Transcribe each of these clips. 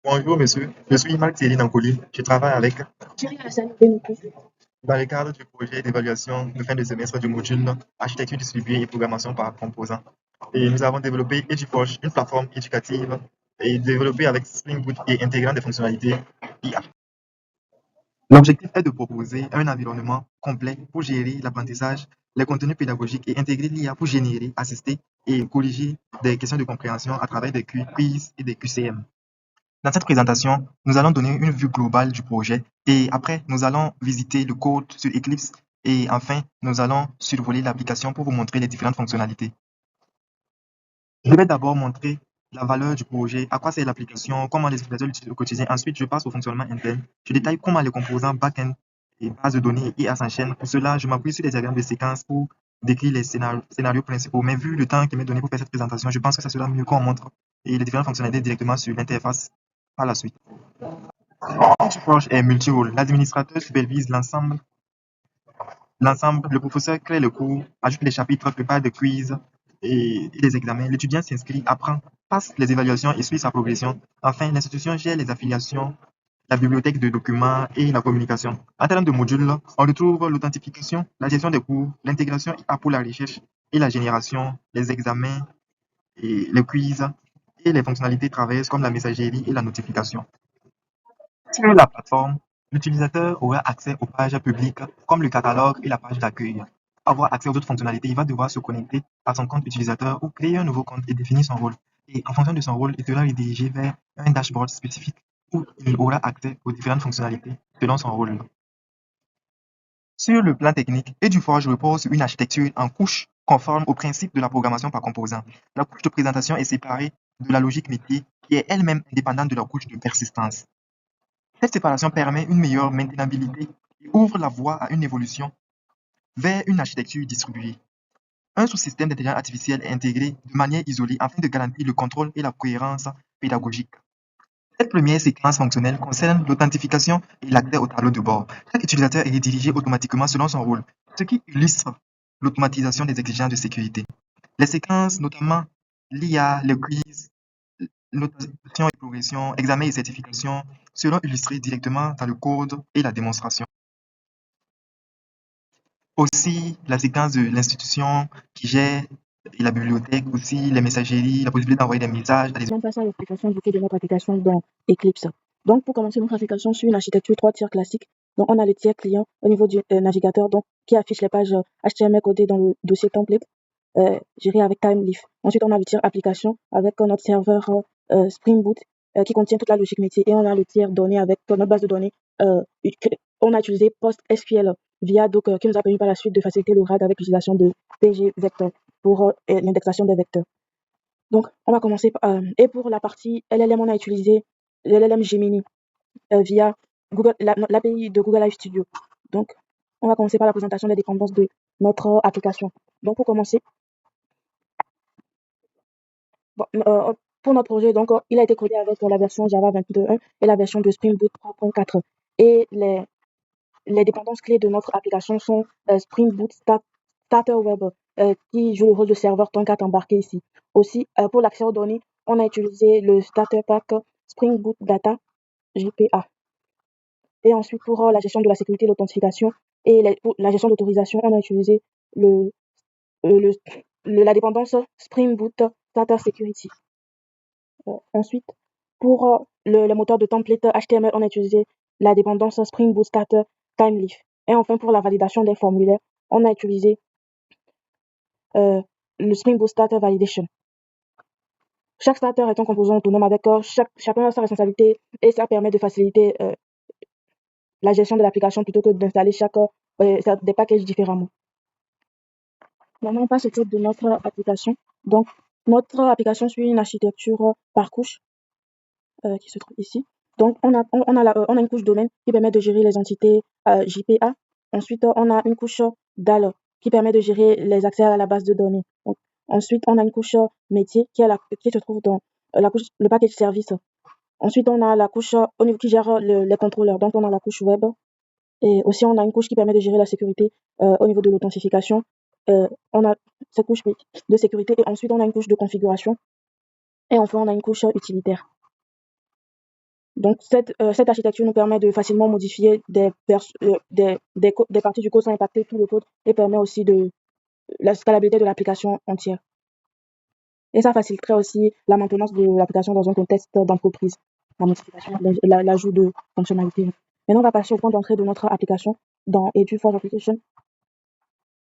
Bonjour monsieur, je suis Marc Thierry Nankoli. Je travaille avec Thierry Alassane Benoukou. dans le cadre du projet d'évaluation de fin de semestre du module architecture distribuée et programmation par composants. Et nous avons développé EduForge, une plateforme éducative et développée avec Spring Boot et intégrant des fonctionnalités IA. L'objectif est de proposer un environnement complet pour gérer l'apprentissage, les contenus pédagogiques et intégrer l'IA pour générer, assister et corriger des questions de compréhension à travers des quiz et des QCM. Dans cette présentation, nous allons donner une vue globale du projet et après, nous allons visiter le code sur Eclipse et enfin, nous allons survoler l'application pour vous montrer les différentes fonctionnalités. Je vais d'abord montrer la valeur du projet, à quoi sert l'application, comment les utilisateurs l'utilisent au quotidien. Ensuite, je passe au fonctionnement interne. Je détaille comment les composants back-end et bases de données et IA s'enchaînent. Pour cela, je m'appuie sur les diagrammes de séquence pour décrire les scénarios principaux. Mais vu le temps qui m'est donné pour faire cette présentation, je pense que ça sera mieux qu'on montre les différentes fonctionnalités directement sur l'interface par la suite. L'approche est multi-rôle. L'administrateur supervise l'ensemble, le professeur crée le cours, ajoute les chapitres, prépare des quiz et des examens. L'étudiant s'inscrit, apprend, passe les évaluations et suit sa progression. Enfin, l'institution gère les affiliations, la bibliothèque de documents et la communication. En termes de modules, on retrouve l'authentification, la gestion des cours, l'intégration IA pour la recherche et la génération, les examens et les quiz et les fonctionnalités traversent comme la messagerie et la notification. Sur la plateforme, l'utilisateur aura accès aux pages publiques comme le catalogue et la page d'accueil. Pour avoir accès aux autres fonctionnalités, il va devoir se connecter à son compte utilisateur ou créer un nouveau compte et définir son rôle. Et en fonction de son rôle, il sera redirigé vers un dashboard spécifique où il aura accès aux différentes fonctionnalités selon son rôle. Sur le plan technique, EduForge repose sur une architecture en couches conforme au principe de la programmation par composants. La couche de présentation est séparée de la logique métier qui est elle-même indépendante de la couche de persistance. Cette séparation permet une meilleure maintenabilité et ouvre la voie à une évolution vers une architecture distribuée. Un sous-système d'intelligence artificielle est intégré de manière isolée afin de garantir le contrôle et la cohérence pédagogique. Cette première séquence fonctionnelle concerne l'authentification et l'accès au tableau de bord. Chaque utilisateur est dirigé automatiquement selon son rôle, ce qui illustre l'automatisation des exigences de sécurité. Les séquences, notamment l'IA, le quiz, notation et progression, examen et certification, seront illustrées directement dans le code et la démonstration. Aussi, la séquence de l'institution qui gère et la bibliothèque, aussi les messageries, la possibilité d'envoyer des messages à des... On passe à l'explication du code de notre application dans Eclipse. Donc, pour commencer notre application sur une architecture 3 tiers classique, donc on a le tiers client au niveau du navigateur donc, qui affiche les pages HTML codées dans le dossier template géré avec TimeLeaf. Ensuite, on a le tiers application avec notre serveur Spring Boot qui contient toute la logique métier. Et on a le tiers données avec notre base de données. On a utilisé PostSQL via Docker qui nous a permis par la suite de faciliter le RAG avec l'utilisation de PG Vector pour l'indexation des vecteurs. Donc, on va commencer et pour la partie LLM, on a utilisé l'LLM Gemini via Google, l'API de Google Live Studio. Donc, on va commencer par la présentation des dépendances de notre application. Donc, pour commencer, bon, pour notre projet, donc, il a été codé avec la version Java 22.1 et la version de Spring Boot 3.4. Et les dépendances clés de notre application sont Spring Boot Starter Web, qui joue le rôle de serveur Tomcat embarqué ici. Aussi, pour l'accès aux données, on a utilisé le Starter Pack Spring Boot Data JPA. Et ensuite, pour la gestion de la sécurité et l'authentification et pour la gestion d'autorisation, on a utilisé le, le- la dépendance Spring Boot Data Security. Ensuite, pour le moteur de template HTML, on a utilisé la dépendance Spring Boot Starter Timeleaf. Et enfin, pour la validation des formulaires, on a utilisé euh, le Spring Boot Starter Validation. Chaque starter est un composant autonome avec chacun a sa responsabilité et ça permet de faciliter la gestion de l'application plutôt que d'installer des packages différemment. Maintenant, on passe au type de notre application. Donc, notre application suit une architecture par couche qui se trouve ici. Donc, on a une couche domaine qui permet de gérer les entités JPA. Ensuite, on a une couche DAL qui permet de gérer les accès à la base de données. Donc, ensuite, on a une couche métier qui se trouve dans le package service. Ensuite, on a la couche au niveau qui gère les contrôleurs. Donc, on a la couche web. Et aussi, on a une couche qui permet de gérer la sécurité au niveau de l'authentification. On a cette couche de sécurité et ensuite, on a une couche de configuration. Et enfin, on a une couche utilitaire. Donc, cette architecture nous permet de facilement modifier des parties du code sans impacter tout le code et permet aussi la scalabilité de l'application entière. Et ça faciliterait aussi la maintenance de l'application dans un contexte d'entreprise, la modification, l'ajout de fonctionnalités. Maintenant, on va passer au point d'entrée de notre application dans Edu for Application.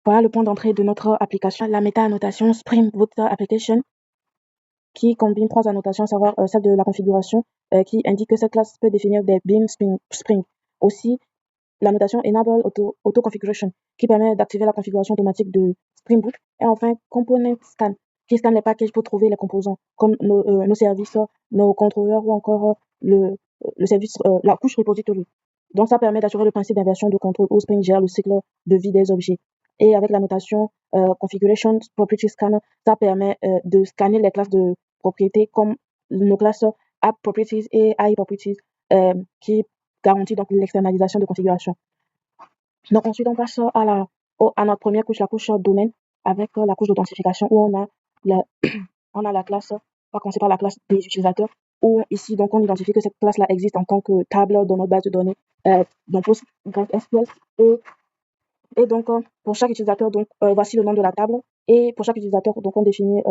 Voilà le point d'entrée de notre application, la méta-annotation Spring Boot Application, qui combine 3 annotations, à savoir celle de la configuration, qui indique que cette classe peut définir des beams Spring. Aussi, la notation Enable Auto Configuration, qui permet d'activer la configuration automatique de Spring Boot. Et enfin, Component Scan, qui scanne les packages pour trouver les composants, comme nos services, nos contrôleurs ou encore le service, la couche repository. Donc, ça permet d'assurer le principe d'inversion de contrôle où Spring gère le cycle de vie des objets. Et avec la notation Configuration Property Scanner, ça permet de scanner les classes de propriétés comme nos classes App Properties et AI Properties, qui garantit donc l'externalisation de configuration. Donc ensuite, on passe à notre première couche, la couche domaine, avec la couche d'authentification où on a la classe, on va commencer par la classe des utilisateurs, où ici, donc, on identifie que cette classe-là existe en tant que table dans notre base de données, dans PostgreSQL. Et donc, pour chaque utilisateur, donc, voici le nom de la table. Et pour chaque utilisateur, donc, on définit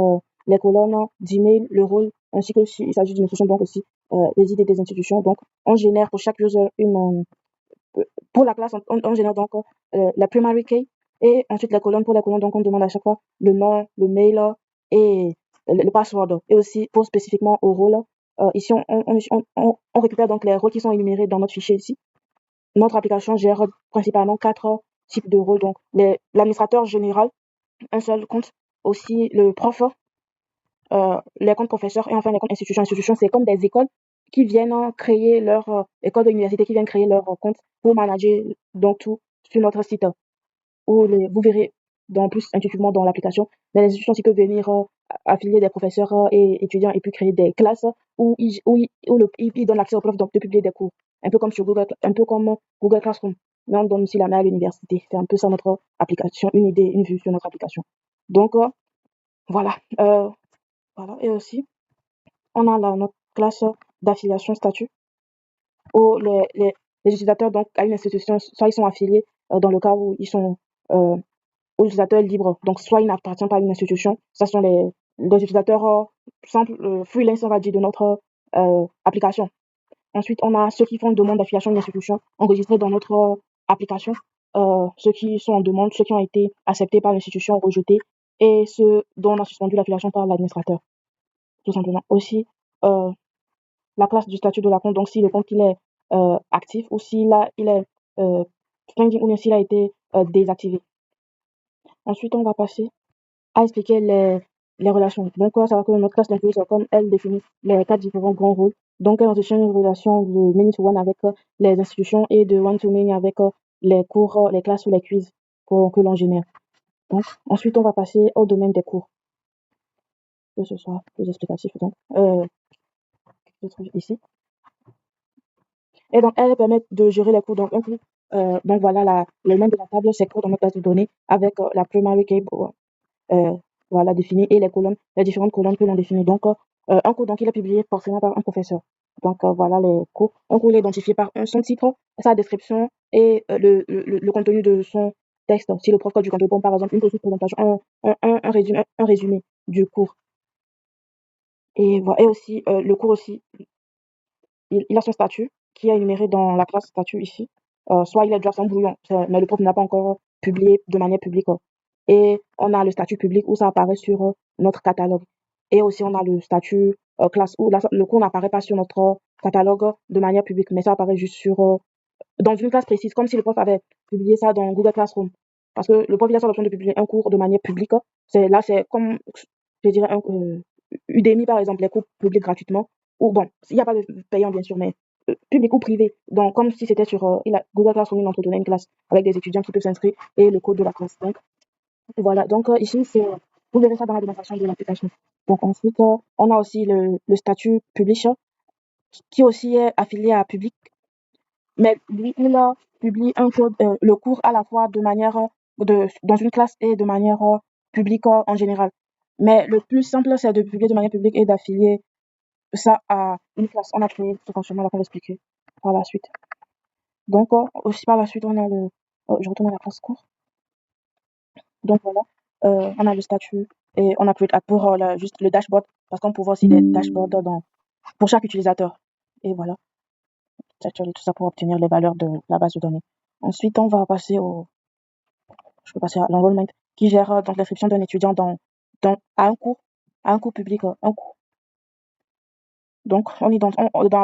les colonnes d'email, le rôle, ainsi que s'il s'agit d'une institution, donc aussi les idées des institutions. Donc, on génère pour chaque user pour la classe, on génère donc la primary key et ensuite les colonnes. Pour les colonnes, donc on demande à chaque fois le nom, le mail et le password. Et aussi pour spécifiquement au rôle, ici on récupère donc les rôles qui sont énumérés dans notre fichier ici. Notre application gère principalement 4 types de rôles. Donc l'administrateur général, un seul compte, aussi le prof, les comptes professeurs et enfin les comptes institutions. Institutions, c'est comme des écoles qui viennent créer leur école de l'université, qui viennent créer leur compte pour manager donc tout sur notre site. Vous verrez dans plus intuitivement dans l'application. Mais les institutions aussi peuvent venir affilier des professeurs et étudiants et puis créer des classes ils donnent l'accès aux profs de publier des cours. Un peu comme sur un peu comme Google Classroom. Mais on donne aussi la main à l'université. C'est un peu ça notre application, une idée, une vue sur notre application. Donc voilà. Voilà. Et aussi, on a notre classe d'affiliation statut où les utilisateurs donc à une institution, soit ils sont affiliés dans le cas où ils sont aux utilisateurs libres, donc soit ils n'appartiennent pas à une institution, ça sont les utilisateurs simples, freelance on va dire de notre application. Ensuite, on a ceux qui font une demande d'affiliation d'une institution enregistrée dans notre application, ceux qui sont en demande, ceux qui ont été acceptés par l'institution, rejetés, et ceux dont on a suspendu l'affiliation par l'administrateur, tout simplement. Aussi, la classe du statut de la compte, donc si le compte il est actif ou il est pending ou bien s'il a été désactivé. Ensuite, on va passer à expliquer les relations. Donc, ça va que notre classe d'influence, comme elle définit les 4 différents grands rôles. Donc, elle entretient une relation de many-to-one avec les institutions et de one-to-many avec les cours, les classes ou les quiz que l'on génère. Donc, ensuite, on va passer au domaine des cours, que ce soit plus explicatif. Donc, je trouve ici. Et donc, elles permettent de gérer les cours. Donc, un coup, donc voilà, le nom de la table, c'est cours dans notre base de données avec la primary key, voilà, définie et les différentes colonnes que l'on définit. Donc, un cours, donc, il est publié forcément par un professeur. Donc, voilà les cours. Un cours il est identifié par son titre, sa description et le contenu de son texte. Si le prof du contenu, par exemple, une petite présentation, un résumé du cours. Et voilà. Et aussi, le cours aussi, il a son statut qui est énuméré dans la classe statut ici. Soit il est déjà sans brouillon, mais le prof n'a pas encore publié de manière publique. Et on a le statut public où ça apparaît sur notre catalogue. Et aussi, on a le statut classe où le cours n'apparaît pas sur notre catalogue de manière publique, mais ça apparaît juste dans une classe précise, comme si le prof avait publié ça dans Google Classroom. Parce que le prof il a l'option de publier un cours de manière publique. C'est comme, je dirais, Udemy par exemple, les cours publics gratuitement. Ou bon, il n'y a pas de payant bien sûr, mais public ou privé. Donc, comme si c'était sur Google Classroom, il entretenait une classe avec des étudiants qui peuvent s'inscrire et le code de la classe. Donc, voilà. Donc, ici, vous verrez ça dans la démonstration de l'application. Donc, ensuite, on a aussi le statut publisher qui aussi est affilié à public. Mais lui, il publie le cours à la fois de manière dans une classe et de manière publique en général. Mais le plus simple, c'est de publier de manière publique et d'affilier ça à une classe. On a créé ce fonctionnement-là qu'on va expliquer par la suite. Donc, aussi par la suite, on a je retourne à la classe cours. Donc voilà, on a le statut et on a pour juste le dashboard parce qu'on peut voir aussi des dashboards pour chaque utilisateur. Et voilà, actually tout ça pour obtenir les valeurs de la base de données. Ensuite, on va passer je peux passer à l'enrollment qui gère donc l'inscription d'un étudiant à un cours public, un cours. Donc, on est dans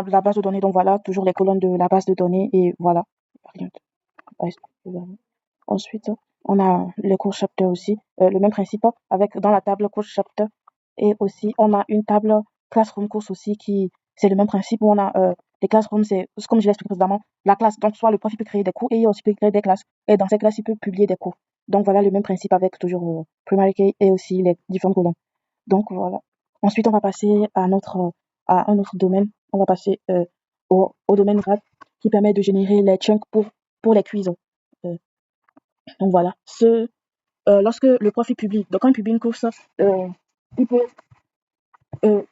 la base de données. Donc voilà, toujours les colonnes de la base de données et voilà. Rien de- Ensuite, on a les courses chapter aussi, le même principe avec dans la table course chapter et aussi on a une table classroom course aussi qui c'est le même principe où on a les classrooms, c'est comme je l'ai expliqué précédemment, la classe. Donc soit le prof il peut créer des cours et il aussi peut créer des classes et dans ces classes il peut publier des cours. Donc voilà le même principe avec toujours primary key et aussi les différentes colonnes. Donc voilà. Ensuite on va passer à un autre domaine. On va passer au domaine grade qui permet de générer les chunks pour les quiz. Euh, donc voilà. Lorsque le prof il publie, donc quand il publie une course, il peut,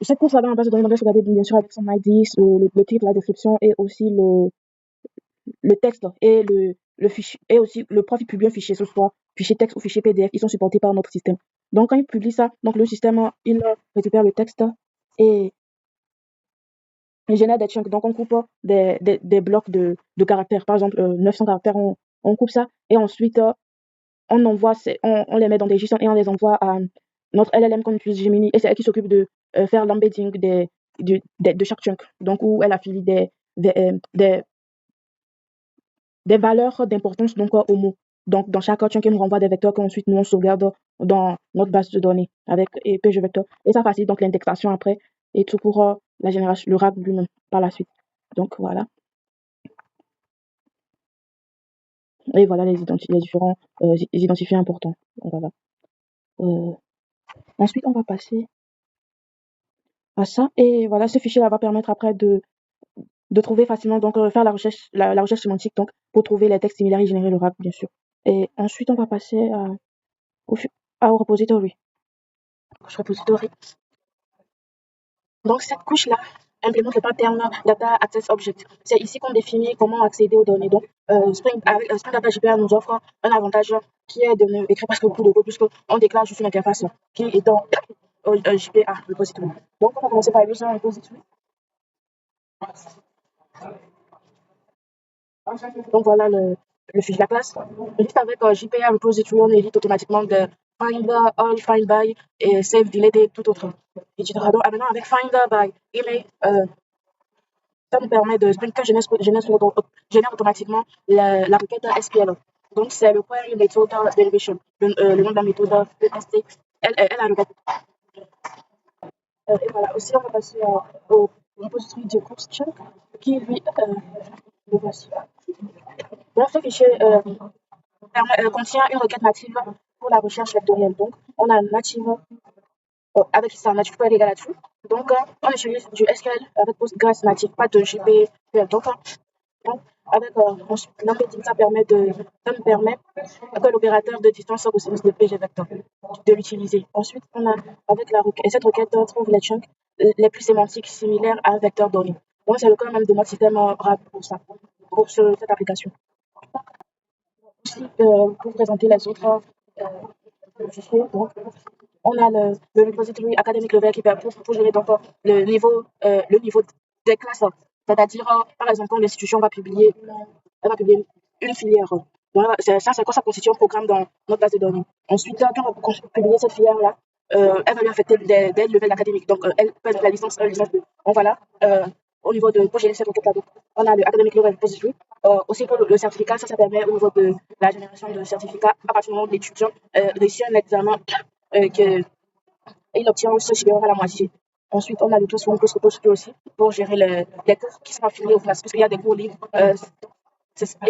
cette course va dans la base de données, donc il faut regarder bien sûr avec son ID, le titre, la description et aussi le texte et le fichier, et aussi le prof il publie un fichier, ce soit fichier texte ou fichier PDF, ils sont supportés par notre système. Donc quand il publie ça, donc le système il récupère le texte et il génère des chunks. Donc on coupe des blocs de caractères, par exemple 900 caractères, on coupe ça et ensuite on les met dans des JSON et on les envoie à notre LLM qu'on utilise Gemini et c'est elle qui s'occupe de faire l'embedding de chaque chunk. Donc, où elle affilie des valeurs d'importance donc, aux mots. Donc, dans chaque chunk, elle nous renvoie des vecteurs qu'ensuite nous on sauvegarde dans notre base de données avec PGVector. Et ça facilite donc l'indexation après et tout pour la génération, le RAG lui-même par la suite. Donc, voilà. Et voilà les différents identifiants importants. Donc, voilà. Ensuite, on va passer à ça. Et voilà, ce fichier-là va permettre après de trouver facilement, donc faire la recherche sémantique donc, pour trouver les textes similaires et générer le RAG, bien sûr. Et ensuite, on va passer au, au repository. Repository. Donc, cette couche-là implémente le pattern Data Access Object. C'est ici qu'on définit comment accéder aux données. Donc, Spring Data JPA nous offre un avantage qui est de ne écrire presque beaucoup de code puisqu'on déclare juste une interface qui est dans JPA repository. Donc, on va commencer par le repository. Donc voilà le fichier de la classe. Juste avec JPA repository, on évite automatiquement de find all, find by et save, delete et tout autre. etc. Donc maintenant avec find by email, ça nous permet de Spring génère automatiquement la requête SQL. Donc c'est le query method derivation, le nom de la méthode PST. Elle a le requête. Et voilà, aussi on va passer au repository de course chunk qui lui le voici. Donc ce fichier contient une requête native pour la recherche vectorielle. Donc, on a native avec ça, native query égal à true. Donc, on utilise du SQL avec Postgres native, pas de GPQL. Donc avec l'embedding, ça me permet que l'opérateur de distance au service de PGVector de l'utiliser. Ensuite, on a avec cette requête trouve les chunks les plus sémantiques similaires à un vecteur donné. Donc, c'est le cas même de notre système RAG pour ça, pour cette application. Aussi, pour présenter les autres fichiers, donc, on a le repository académique level qui permet pour gérer donc, le niveau des classes. C'est-à-dire, par exemple, quand l'institution elle va publier une filière. Donc, c'est quoi ça constitue un programme dans notre base de données. Ensuite, quand on va publier cette filière-là, elle va lui affecter des levels académiques. Donc, elle peut être la licence 1, licence 2. Donc, voilà, au niveau de, pour gérer cette requête-là, on a le academic level repository. Aussi pour le certificat, ça permet au niveau de la génération de certificats à partir du moment où l'étudiant réussit un examen que il obtient aussi supérieur à la moitié. Ensuite, on a le Classroom Course Repository aussi pour gérer les cours qui sont affiliés aux classes, puisqu'il y a des cours libres et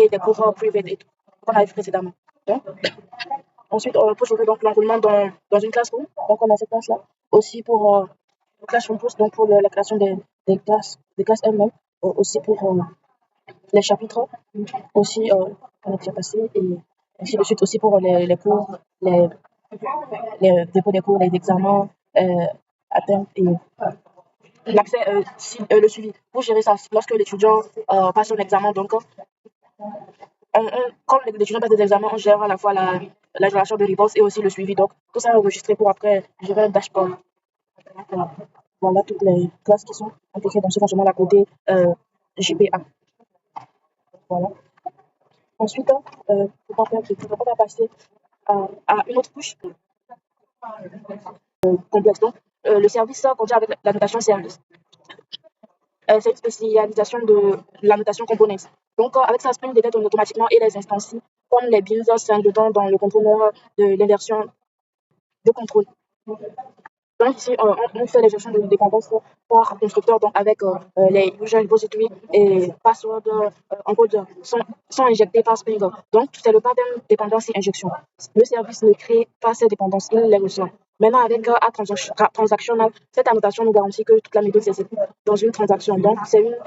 des cours privés et tout, qu'on a vu précédemment. Donc, ensuite, pour gérer donc l'enroulement dans une classroom, donc on a cette classe-là. Aussi pour le Classroom Course, donc pour la création des classes elles-mêmes, aussi pour les chapitres, aussi on a déjà passé, et ainsi de suite aussi pour les cours, les dépôts des cours, les examens, atteintes et l'accès, le suivi pour gérer ça lorsque l'étudiant passe son examen. Donc, quand l'étudiant passe des examens, on gère à la fois la génération de réponses et aussi le suivi. Donc, tout ça est enregistré pour après gérer un dashboard. Voilà, voilà toutes les classes qui sont intégrées dans ce fonctionnement à côté JPA. Voilà. Ensuite, on va passer à une autre couche complexe. Donc, le service contient avec la notation service. C'est une spécialisation de la notation components. Donc, avec ça, Spring détecte automatiquement et les instances comme les bins s'ingrédient dans le contrôleur de l'inversion de contrôle. Donc ici, on fait les gestions de dépendance par constructeur, donc avec les user repository et password encoders sont injectés par Spring. Donc, c'est le pattern dependency injection. Le service ne crée pas ces dépendances, il les reçoit. Maintenant, avec transactional, cette annotation nous garantit que toute la méthode s'exécute dans une transaction. Donc, c'est une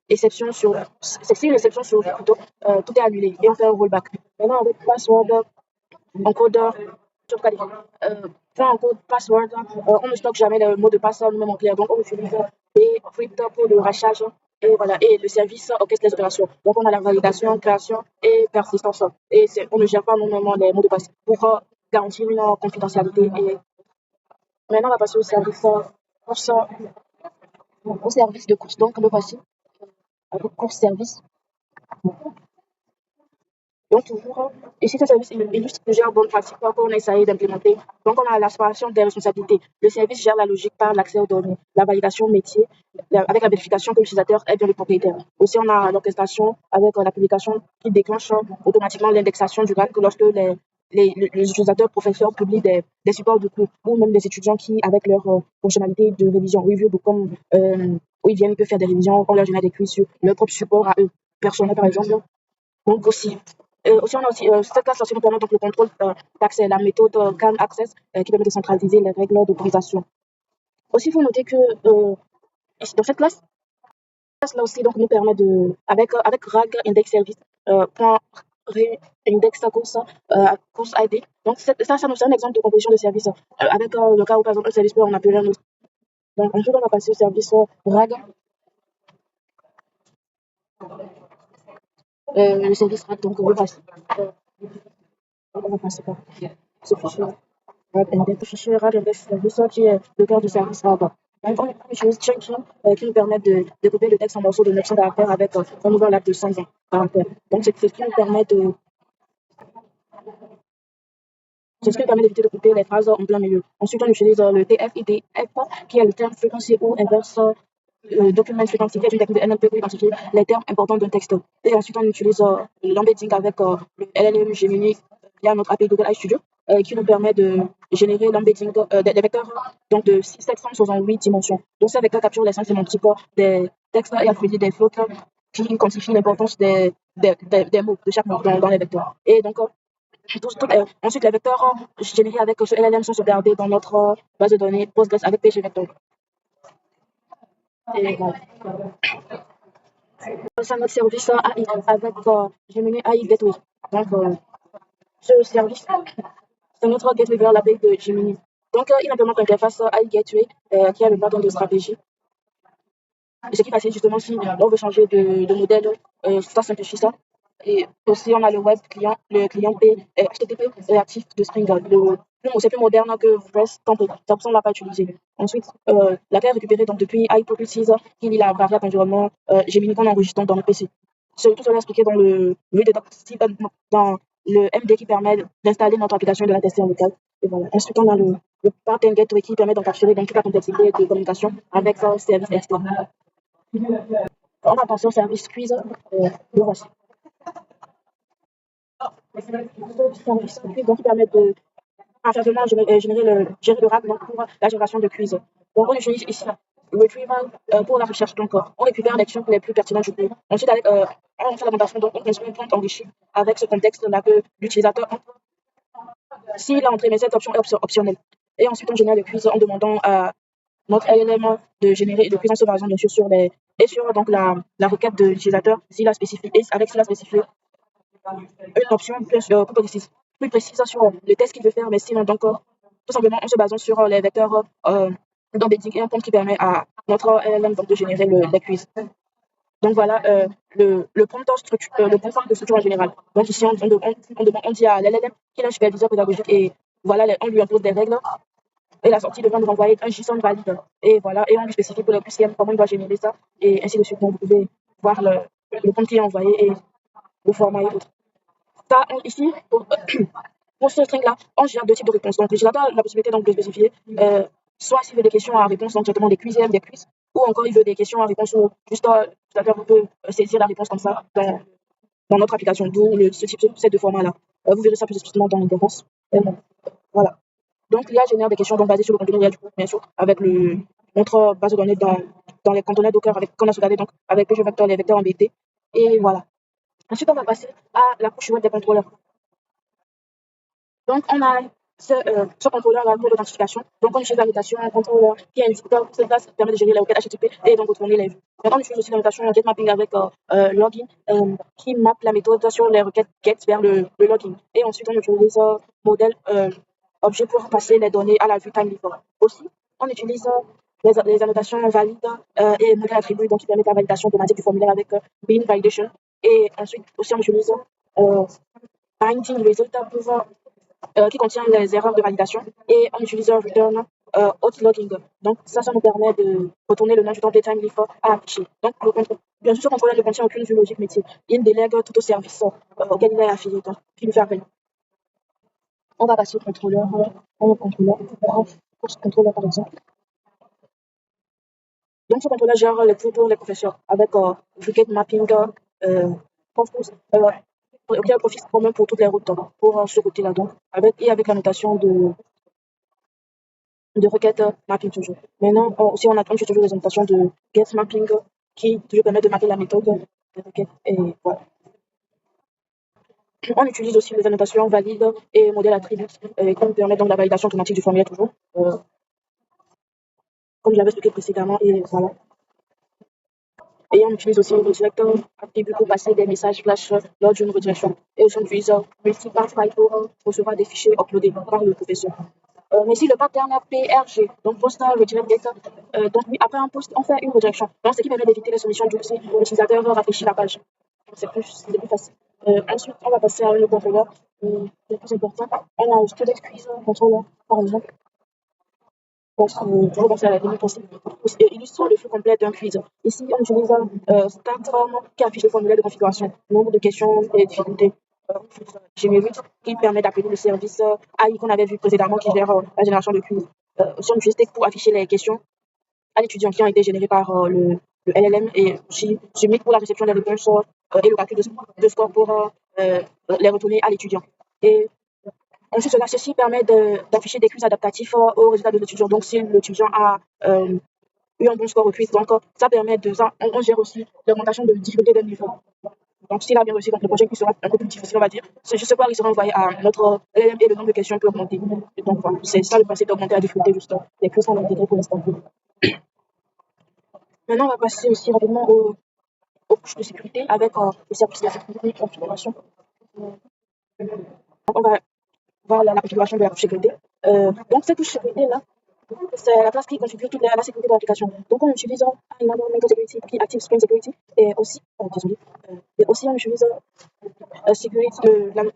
exception sur, c'est une exception sur plutôt, tout est annulé et on fait un rollback. Maintenant, avec password encodeur, point encode password, on ne stocke jamais le mot de passe nous-mêmes en clair. Donc, on utilise Crypt pour le rachage et voilà. Et le service orchestre les opérations. Donc, on a la validation, création et persistance. Et on ne gère pas nous-mêmes les mots de passe pour garantir une confidentialité. Et maintenant, on va passer au service, course, au service de course. Donc, le voici avec course service. Donc, toujours, ici, ce service illustre plusieurs bonnes pratiques qu'on a essayé d'implémenter. Donc, on a la séparation des responsabilités. Le service gère la logique par l'accès aux données, la validation métier, avec la vérification que l'utilisateur est bien le propriétaire. Aussi, on a l'orchestration avec la publication qui déclenche automatiquement l'indexation du RAC lorsque les utilisateurs professeurs publient des supports de cours ou même des étudiants qui, avec leur fonctionnalité de révision, review, comme où ils viennent, ils peuvent faire des révisions, on leur génère des quiz sur leur propre support à eux, personnel par exemple. Donc aussi on a aussi cette classe aussi nous permet donc le contrôle d'accès, la méthode CAN Access qui permet de centraliser les règles d'autorisation. Aussi, il faut noter que dans cette classe là aussi donc nous permet de avec RAG Index Service point index course ID. Donc ça nous c'est un exemple de composition de service avec le cas où par exemple un service peut en appeler un autre. Donc ensuite on va passer au service RAG, le service RAG donc on va passer par ce fichier. Le fichier RAG Index Service qui est le cœur du service RAG. Donc, on utilise Chunky qui nous permet de découper le texte en morceaux de 900 caractères avec un nouvel lac de 100 caractères. Donc, c'est ce qui nous permet de c'est ce qui permet d'éviter de couper les phrases en plein milieu. Ensuite, on utilise le TF-IDF, qui est le terme frequency ou inverse document frequency, qui est une technique de NLP pour identifier les termes importants d'un texte. Et ensuite, on utilise l'embedding avec le LLM Gemini via notre API Google AI Studio, qui nous permet de générer l'embedding des vecteurs donc de 768 dimensions. Donc, ces vecteurs capturent l'essence sémantique des textes et affiliés des flottes qui quantifient l'importance des mots de chaque mot dans les vecteurs. Et donc, ensuite, les vecteurs générés avec ce LLM sont sauvegardés dans notre base de données Postgres avec pgvector. Et voilà. C'est notre service AI avec Gemini AI Gateway. Donc, ce service, c'est notre gateway vers l'API de Gemini. Donc, il implémente l'interface AI Gateway qui a le bâton de stratégie. Ce qui facilite justement si on veut changer de modèle, ça simplifie ça. Et aussi, on a le client HTTP réactif de Spring. C'est plus moderne que REST Template. C'est pour ça qu'on ne l'a pas utilisé. Ensuite, la clé est récupérée donc, depuis iProperties qui lit la variable environnement Gemini qu'on enregistre dans le PC. Tout cela est expliqué dans le dans le MD qui permet d'installer notre application et de la tester en local. Et voilà. Ensuite, on a le Pattern Gateway qui permet d'encapsuler toute la complexité de communication avec un service externe. On va passer au service quiz. Le voici. Service quiz donc, qui permet de gérer le RAG donc, pour la génération de quiz. Donc, on utilise ici Retrieval pour la recherche. Donc, on récupère les questions les plus pertinentes du cours. Ensuite, on fait la montation, donc on construit un prompt enrichi avec ce contexte-là que l'utilisateur entre s'il a entré, mais cette option est optionnelle. Et ensuite, on génère le quiz en demandant à notre LLM de générer le quiz en se basant bien sûr sur donc la requête de l'utilisateur s'il a spécifié une option plus précise sur le test qu'il veut faire, mais sinon donc tout simplement en se basant sur les vecteurs d'embedding et un prompt qui permet à notre LLM donc, de générer les quiz. Donc voilà le prompt le prompt de structure en général. Donc ici, on dit à l'LLM qu'il est un superviseur pédagogique et voilà, on lui impose des règles et la sortie devant nous renvoyer un JSON valide. Et voilà, et on lui spécifie pour le QCM comment il doit générer ça et ainsi de suite. Donc vous pouvez voir le prompt qui est envoyé et le format et autres. Ça, ici, pour ce string-là, on gère deux types de réponses. Donc l'utilisateur a la possibilité donc, de spécifier soit s'il veut des questions à réponse, donc directement des QCM, des quiz, ou encore il veut des questions à réponse où juste l'utilisateur peut saisir la réponse comme ça dans notre application, d'où ces deux formats-là. Vous verrez ça plus explicitement dans l'interface. Voilà. Donc, l'IA génère des questions donc, basées sur le contenu réel, du coup, bien sûr, avec notre base de données dans les conteneurs Docker qu'on a sauvegardé donc avec PG Vector, les vecteurs embêtés. Et voilà. Ensuite, on va passer à la couche web des contrôleurs. Donc, on a ce contrôleur-là pour l'authentification. Donc, on utilise la notation contrôleur qui est un indicateur. Cette classe permet de gérer les requêtes HTTP et donc retourner les vues. Donc, on utilise aussi la notation getMapping avec login qui mappe la méthode sur les requêtes get vers le login. Et ensuite, on utilise modèle objet pour passer les données à la vue TimeLeaf. Aussi, on utilise les annotations valides et modèle attribut donc qui permettent la validation automatique du formulaire avec bin validation. Et ensuite, aussi, on utilise binding result pour qui contient les erreurs de validation et on utilise un return logging. Donc ça nous permet de retourner le nom du template TimeLeaf à afficher. Donc bien sûr, ce contrôleur ne contient aucune vue logique métier. Il délègue tout au service auquel il est affilié, donc qui lui fait appel. On va passer au contrôleur, pour ce contrôleur par exemple. Donc ce contrôleur gère les cours pour les professeurs avec getMapping, il y a un profil commun pour toutes les routes pour ce côté-là donc avec la notation de requête mapping toujours. Maintenant, aussi on utilise toujours les annotations de getMapping qui toujours permet de mapper la méthode des requêtes et voilà. On utilise aussi les annotations valides et modèles attributs qui nous permettent donc la validation automatique du formulaire toujours, comme j'avais expliqué précédemment et voilà. Et on utilise aussi le directeur attribut pour passer des messages flash lors d'une redirection. Et aussi on utilise multi-path file pour recevoir des fichiers uploadés par le professeur. Mais si le pattern PRG, donc post redirect data, donc oui, après un post, on fait une redirection. Donc ce qui permet d'éviter les soumissions du site où l'utilisateur rafraîchit la page. Donc c'est plus facile. Ensuite, on va passer à un contrôleur. Le plus important, on a un student quiz contrôleur, par exemple. Donc, toujours penser à la limite possible. Illustrant le flux complet d'un quiz. Ici, on utilise StartForm qui affiche le formulaire de configuration, nombre de questions et difficultés. Générique qui permet d'appeler le service AI qu'on avait vu précédemment qui gère la génération de quiz. Aussi, on utilise Tech pour afficher les questions à l'étudiant qui ont été générées par le LLM et aussi Summit pour la réception des réponses et le calcul de score pour les retourner à l'étudiant. Et ensuite, ceci permet d'afficher des quiz adaptatifs aux résultats de l'étudiant. Donc, si l'étudiant a eu un bon score au quiz, donc ça permet on gère aussi l'augmentation de difficulté d'un niveau. Donc, s'il a bien réussi, donc le projet qui sera un peu plus difficile, on va dire, c'est juste quoi, il sera envoyé à notre LLM et le nombre de questions peut augmenter. Et donc, voilà, c'est ça le principe d'augmenter la difficulté, juste les quiz sont intégrés pour l'instant. Maintenant, on va passer aussi rapidement aux couches de sécurité avec les services de sécurité et configuration. On va voir la configuration de la couche sécurité. Donc, cette couche sécurité-là, c'est la classe qui configure toute la sécurité de l'application. Donc, on utilise Environmental Security qui active Spring Security et aussi, et aussi on utilise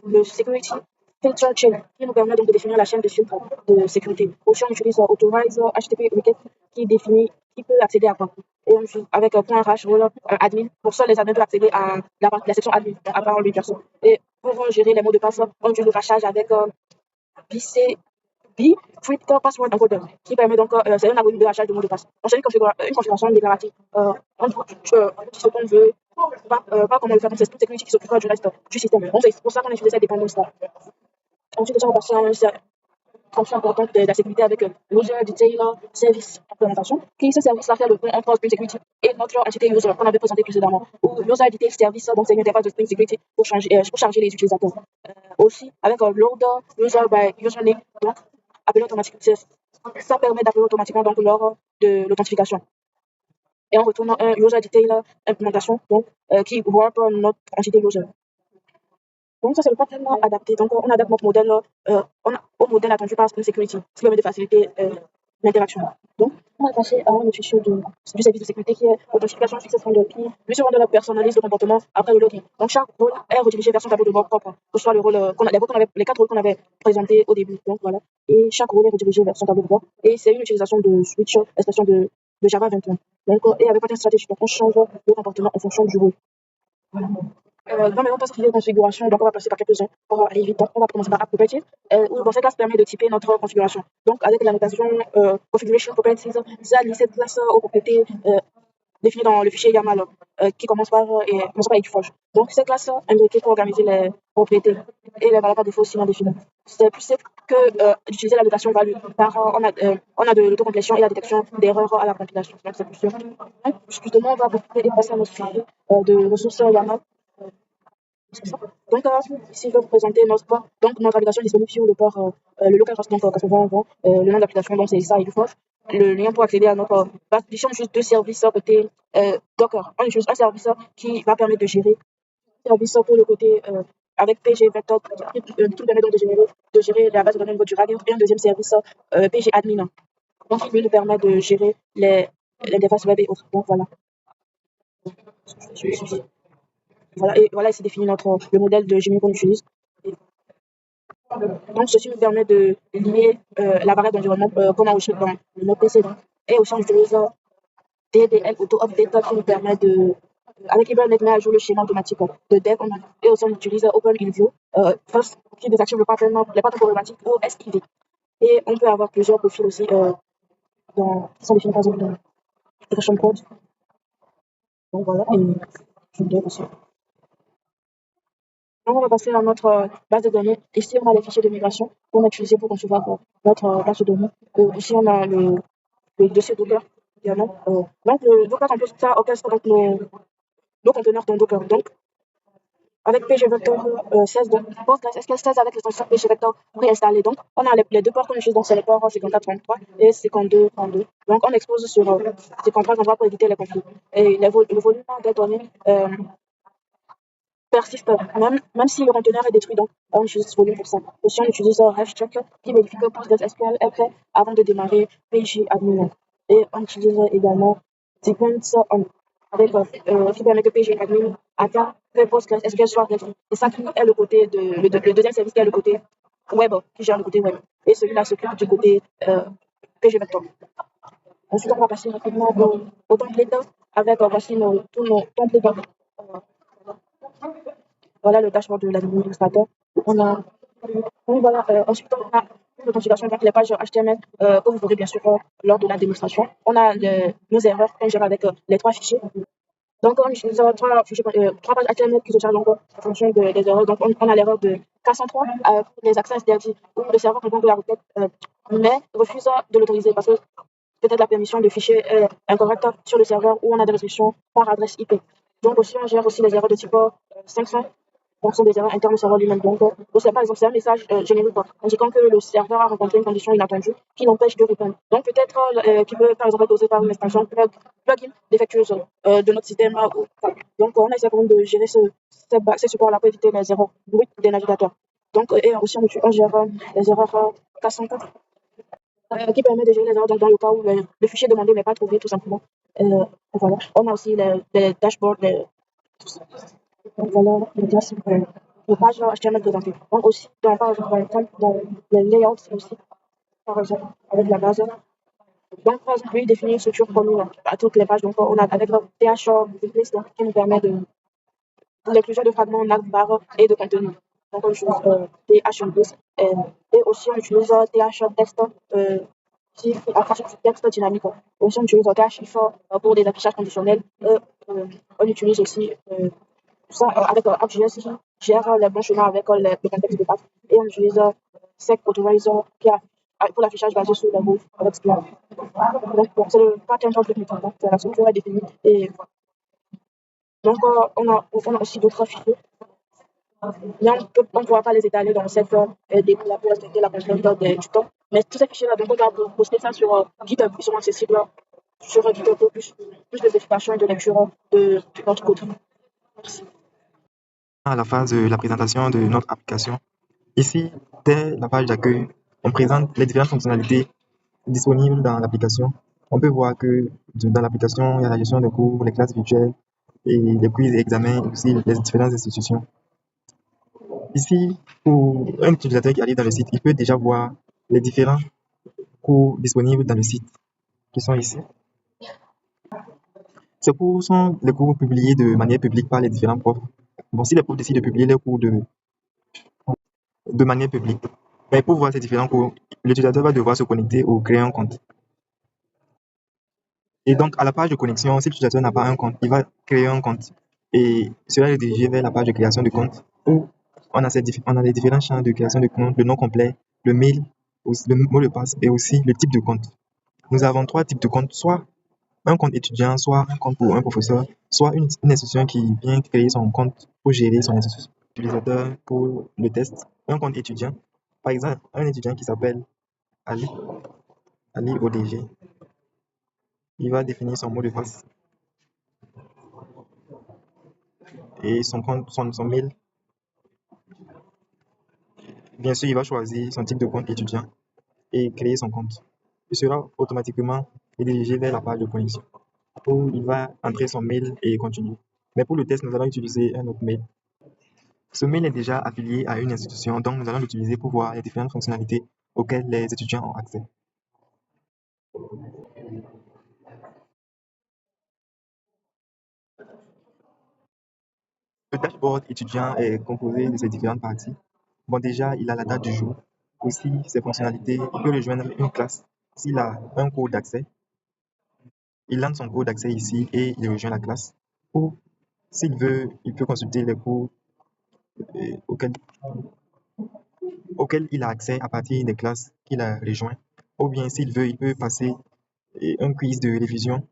le Security Filter Chain qui nous permet donc de définir la chaîne de filtre de sécurité. Aussi, on utilise Authorize HTTP Request qui peut accéder à quoi. Et on utilise avec .h role admin. Pour ça, les admins peuvent accéder à la section admin, à part lui personne. Et pour gérer les mots de passe, on utilise le hachage avec Crypto Password Encoder, qui permet donc, c'est un algorithme de hachage de mots de passe. On cherche une configuration déclarative. On dit ce qu'on veut, pas comment le faire. Donc, c'est Spring Security qui s'occupera du reste du système. Donc, c'est pour ça qu'on utilise cette dépendance-là. Ensuite, on va passer à une fonction importante de la sécurité avec User Detail Service Implémentation, qui ce service-là fait le pont entre Spring Security et notre entité User qu'on avait présenté précédemment. Ou User Detail Service, donc c'est une interface de Spring Security pour charger les utilisateurs. Aussi, avec Load User by Username, donc appeler automatique. Ça permet d'appeler automatiquement donc lors de l'authentification. Et on retourne un User Detail Implémentation, donc qui warp notre entité User. Donc, ça, c'est le pas tellement adapté. Donc, on adapte notre modèle au modèle attendu par Spring Security, ce qui permet de faciliter l'interaction. Donc, on va passer à un autre fichier du service de sécurité qui est authentification success handle, qui lui se rend de la personnalise le comportement après le login. Donc, chaque rôle est redirigé vers son tableau de bord propre, que ce soit le rôle, les quatre rôles qu'on avait présentés au début. Donc, voilà. Et chaque rôle est redirigé vers son tableau de bord. Et c'est une utilisation de switch, expression de Java 21. Donc, et avec une stratégie, donc on change le comportement en fonction du rôle. Voilà. Dans maintenant, passe à la configuration, donc on va passer par quelques-uns pour aller vite. Donc, on va commencer par App Properties, où dans cette classe permet de typer notre configuration. Donc, avec la notation Configuration Properties, ça lit cette classe aux propriétés définies dans le fichier YAML qui commence par Edgeforge. Donc, cette classe est imbriquée pour organiser les propriétés et les valeurs par défaut sinon définies. C'est plus simple que d'utiliser la notation value, car on a de l'autocomplétion et la détection d'erreurs à la compilation. Donc, c'est plus sûr. Donc, justement, on va passer à notre fichier de ressources YAML. Donc, ici, je vais vous présenter notre port. Donc, notre application est disponible sur le port, le localhost, donc 8020. Le nom de l'application, donc, c'est ça, Edgeforge. Le lien pour accéder à notre base, ici, on utilise deux services côté Docker. On utilise un service qui va permettre de gérer, un service pour le côté avec PG Vector, qui permet donc de gérer la base de données au niveau du RAG, et un deuxième service PG Admin. Donc, qui lui nous permet de gérer l'interface web et autres. Donc, voilà. Voilà, et voilà, c'est défini le modèle de Gmail qu'on utilise. Donc, ceci nous permet de lier la variable d'environnement qu'on a enregistrée dans notre PC. Et aussi, on utilise DDL Auto Update qui nous permet de, avec Hibernate, mettre à jour le schéma automatique de dev. Et aussi, on utilise OpenInview first, qui désactive les pattern problématiques ou SID. Et on peut avoir plusieurs profils aussi qui sont définis par exemple dans Application Code. Donc, voilà, et je dev aussi. Donc, on va passer à notre base de données. Ici, on a les fichiers de migration qu'on a utilisés pour concevoir notre base de données. Ici, on a le dossier Docker également. Donc, le Docker compose ça orchestre donc nos conteneurs dans Docker. Donc, avec pgvector 16, donc PostgreSQL 16 avec l'extension pgvector préinstallée. Donc, on a les deux ports qu'on utilise, donc c'est les ports 5433 et 5232. Donc, on expose sur 5333 pour éviter les conflits. Et le volume des données persiste, même si le conteneur est détruit. Donc, on utilise ce volume pour ça. Aussi, on utilise RefCheck qui vérifie que PostgreSQL est prêt avant de démarrer pgadmin. Et on utilise également Sequence avec, qui permet que pgadmin attend que PostgreSQL soit prêt. Et ça qui est le deuxième service qui est le côté web, qui gère le côté web. Et celui-là s'occupe du côté pgvector. Ensuite, on va passer rapidement au template avec voici tous nos templates. Voilà le dashboard de l'administrateur. On a, donc voilà, ensuite, on a l'authentification, donc les pages HTML que vous verrez bien sûr lors de la démonstration. On a nos erreurs qu'on gère avec les trois fichiers. Donc, on utilise trois pages HTML qui se chargent encore en fonction des erreurs. Donc, on a l'erreur de K103 pour les accès interdits où le serveur comprend que la requête, mais refuse de l'autoriser parce que peut-être la permission de fichier est incorrecte sur le serveur où on a des restrictions par adresse IP. Donc, aussi, on gère aussi les erreurs de type 500. Donc, ce sont des erreurs internes au serveur lui-même. Donc, par exemple, c'est un message générique indiquant que le serveur a rencontré une condition inattendue qui l'empêche de répondre. Donc, peut-être qu'il peut, par exemple, être causé par une extension plugin défectueuse de notre système. Donc, on essaie quand même de gérer ces supports-là pour éviter les erreurs brutes des navigateurs. Donc, et aussi, on gère les erreurs K104 qui permet de gérer les erreurs dans le cas où le fichier demandé n'est pas trouvé, tout simplement. Voilà. On a aussi les dashboards, donc voilà les classes, les pages HTML présentées. Donc aussi, par exemple, dans les layouts aussi, par exemple, avec la base. Donc, par exemple, lui, définir une structure commune à toutes les pages. Donc, on a avec le TH replace qui nous permet l'inclusion de fragments, navbar et de contenu. Donc, on utilise TH replace. Et aussi, on utilise TH text qui affiche du texte dynamique. Aussi, on utilise TH iframe pour des affichages conditionnels. On utilise aussi ça avec AppJS qui gère les bons chemins avec le contexte de base. Et on utilise Sec Authorizer pour l'affichage basé sur les mots avec Scala. Donc, bon, c'est le pattern technique. Donc, la structure est définie. Et donc, on a aussi d'autres fichiers. Mais on ne pourra pas les étaler dans cette démo-là pour respecter la contrainte du temps. Mais tous ces fichiers-là, donc on va poster ça sur GitHub. Ils sont accessibles sur GitHub pour plus de vérification et de lecture de notre code. Merci. À la phase de la présentation de notre application. Ici, dès la page d'accueil, on présente les différentes fonctionnalités disponibles dans l'application. On peut voir que dans l'application, il y a la gestion des cours, les classes virtuelles et les quiz et examens, et aussi les différentes institutions. Ici, pour un utilisateur qui arrive dans le site, il peut déjà voir les différents cours disponibles dans le site qui sont ici. Ces cours sont les cours publiés de manière publique par les différents profs. Bon, si les profs décident de publier les cours de manière publique, mais pour voir ces différents cours, l'utilisateur va devoir se connecter ou créer un compte. Et donc, à la page de connexion, si l'utilisateur n'a pas un compte, il va créer un compte et cela est dirigé vers la page de création de compte où on a les différents champs de création de compte, le nom complet, le mail, le mot de passe et aussi le type de compte. Nous avons trois types de comptes, soit un compte étudiant, soit un compte pour un professeur, soit une institution qui vient créer son compte pour gérer son institution utilisateur pour le test. Un compte étudiant, par exemple, un étudiant qui s'appelle Ali, Ali ODG, il va définir son mot de passe et son compte, son mail. Bien sûr, il va choisir son type de compte étudiant et créer son compte. Il sera automatiquement dirigé vers la page de connexion où il va entrer son mail et continuer. Mais pour le test, nous allons utiliser un autre mail. Ce mail est déjà affilié à une institution, donc nous allons l'utiliser pour voir les différentes fonctionnalités auxquelles les étudiants ont accès. Le dashboard étudiant est composé de ces différentes parties. Bon, déjà, il a la date du jour, aussi ses fonctionnalités. Il peut rejoindre une classe s'il a un code d'accès. Il lance son code d'accès ici et il rejoint la classe. Ou s'il veut, il peut consulter les cours auxquels il a accès à partir des classes qu'il a rejoint. Ou bien, s'il veut, il peut passer un quiz de révision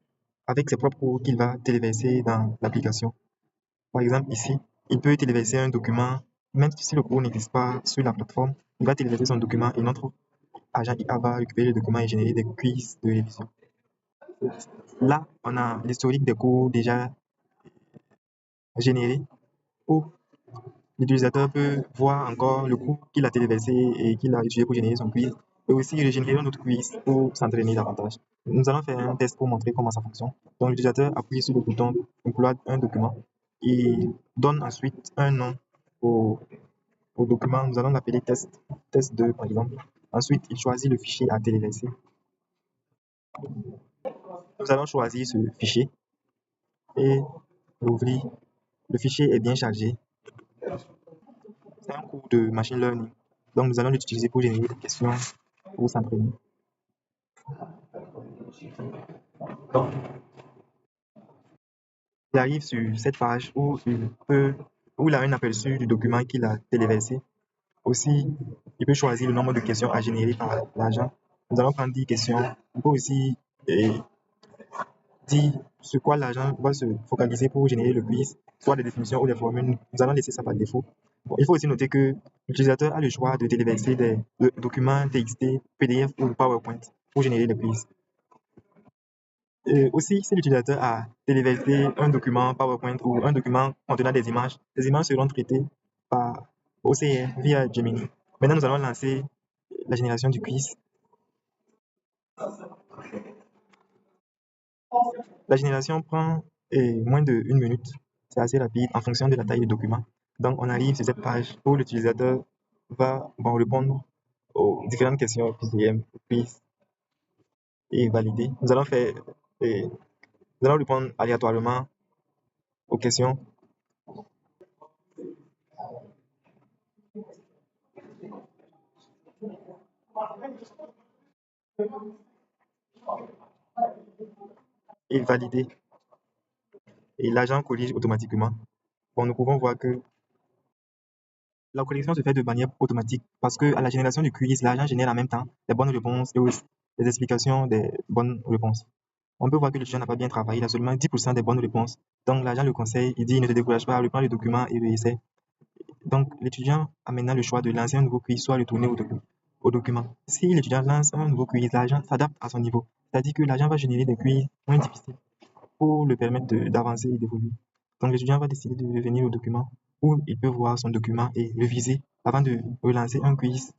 avec ses propres cours qu'il va téléverser dans l'application. Par exemple, ici, il peut téléverser un document, même si le cours n'existe pas sur la plateforme, il va téléverser son document et notre agent IA va récupérer le document et générer des quiz de révision. Là, on a l'historique des cours déjà générés où l'utilisateur peut voir encore le cours qu'il a téléversé et qu'il a utilisé pour générer son quiz et aussi régénérer un autre quiz pour s'entraîner davantage. Nous allons faire un test pour montrer comment ça fonctionne. Donc, l'utilisateur appuie sur le bouton upload un document et donne ensuite un nom au, au document. Nous allons l'appeler test 2 par exemple. Ensuite, il choisit le fichier à téléverser. Nous allons choisir ce fichier et l'ouvrir. Le fichier est bien chargé. C'est un cours de machine learning. Donc, nous allons l'utiliser pour générer des questions pour s'entraîner. Donc, il arrive sur cette page où il a un aperçu du document qu'il a téléversé. Aussi, il peut choisir le nombre de questions à générer par l'agent. Nous allons prendre 10 questions. Il peut aussi dire sur quoi l'agent va se focaliser pour générer le quiz, soit des définitions ou des formules. Nous allons laisser ça par défaut. Bon, il faut aussi noter que l'utilisateur a le choix de téléverser des documents TXT, PDF ou PowerPoint pour générer le quiz. Aussi, si l'utilisateur a téléversé un document PowerPoint ou un document contenant des images, les images seront traitées par OCR via Gemini. Maintenant, nous allons lancer la génération du quiz. La génération prend moins de 1 minute. C'est assez rapide en fonction de la taille du document. Donc, on arrive sur cette page où l'utilisateur va répondre aux différentes questions QCM, quiz et valider. Nous allons répondre aléatoirement aux questions et valider. Et l'agent corrige automatiquement. Bon, nous pouvons voir que la correction se fait de manière automatique parce que à la génération du quiz, l'agent génère en même temps les bonnes réponses et aussi les explications des bonnes réponses. On peut voir que l'étudiant n'a pas bien travaillé, il a seulement 10% des bonnes réponses. Donc l'agent le conseille, il dit ne te décourage pas, reprends le document et réessaie. Donc l'étudiant a maintenant le choix de lancer un nouveau quiz, soit retourner au document. Si l'étudiant lance un nouveau quiz, l'agent s'adapte à son niveau. C'est-à-dire que l'agent va générer des quiz moins difficiles pour le permettre d'avancer et d'évoluer. Donc l'étudiant va décider de revenir au document où il peut voir son document et réviser avant de relancer un quiz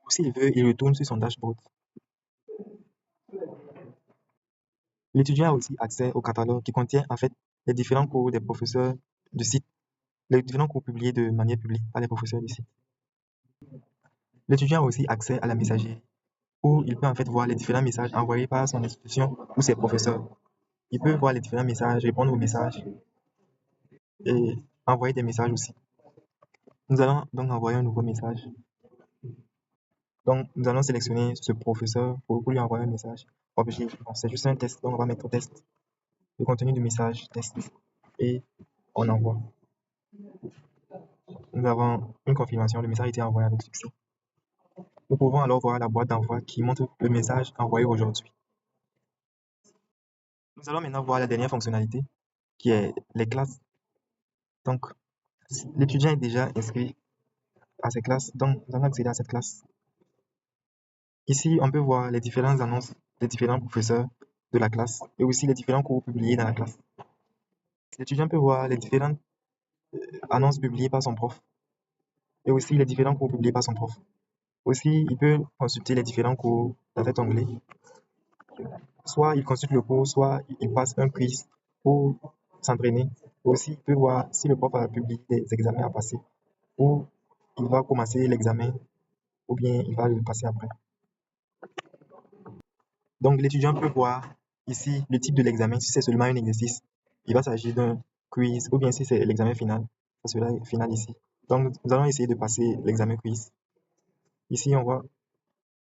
S'il veut, il retourne sur son dashboard. L'étudiant a aussi accès au catalogue qui contient en fait les différents cours des professeurs du site, les différents cours publiés de manière publique par les professeurs du site. L'étudiant a aussi accès à la messagerie où il peut en fait voir les différents messages envoyés par son institution ou ses professeurs. Il peut voir les différents messages, répondre aux messages et envoyer des messages aussi. Nous allons donc envoyer un nouveau message. Donc, nous allons sélectionner ce professeur pour lui envoyer un message. Bon, c'est juste un test, donc on va mettre test, le contenu du message, test, et on envoie. Nous avons une confirmation, le message a été envoyé avec succès. Nous pouvons alors voir la boîte d'envoi qui montre le message envoyé aujourd'hui. Nous allons maintenant voir la dernière fonctionnalité qui est les classes. Donc, l'étudiant est déjà inscrit à ces classes, donc nous allons accéder à cette classe. Ici, on peut voir les différentes annonces des différents professeurs de la classe et aussi les différents cours publiés dans la classe. L'étudiant peut voir les différentes annonces publiées par son prof et aussi les différents cours publiés par son prof. Aussi, il peut consulter les différents cours dans cet onglet. Soit il consulte le cours, soit il passe un quiz pour s'entraîner. Aussi, il peut voir si le prof a publié des examens à passer ou il va commencer l'examen ou bien il va le passer après. Donc, l'étudiant peut voir ici le type de l'examen. Si c'est seulement un exercice, il va s'agir d'un quiz ou bien si c'est l'examen final, ça sera final ici. Donc, nous allons essayer de passer l'examen quiz. Ici, on voit.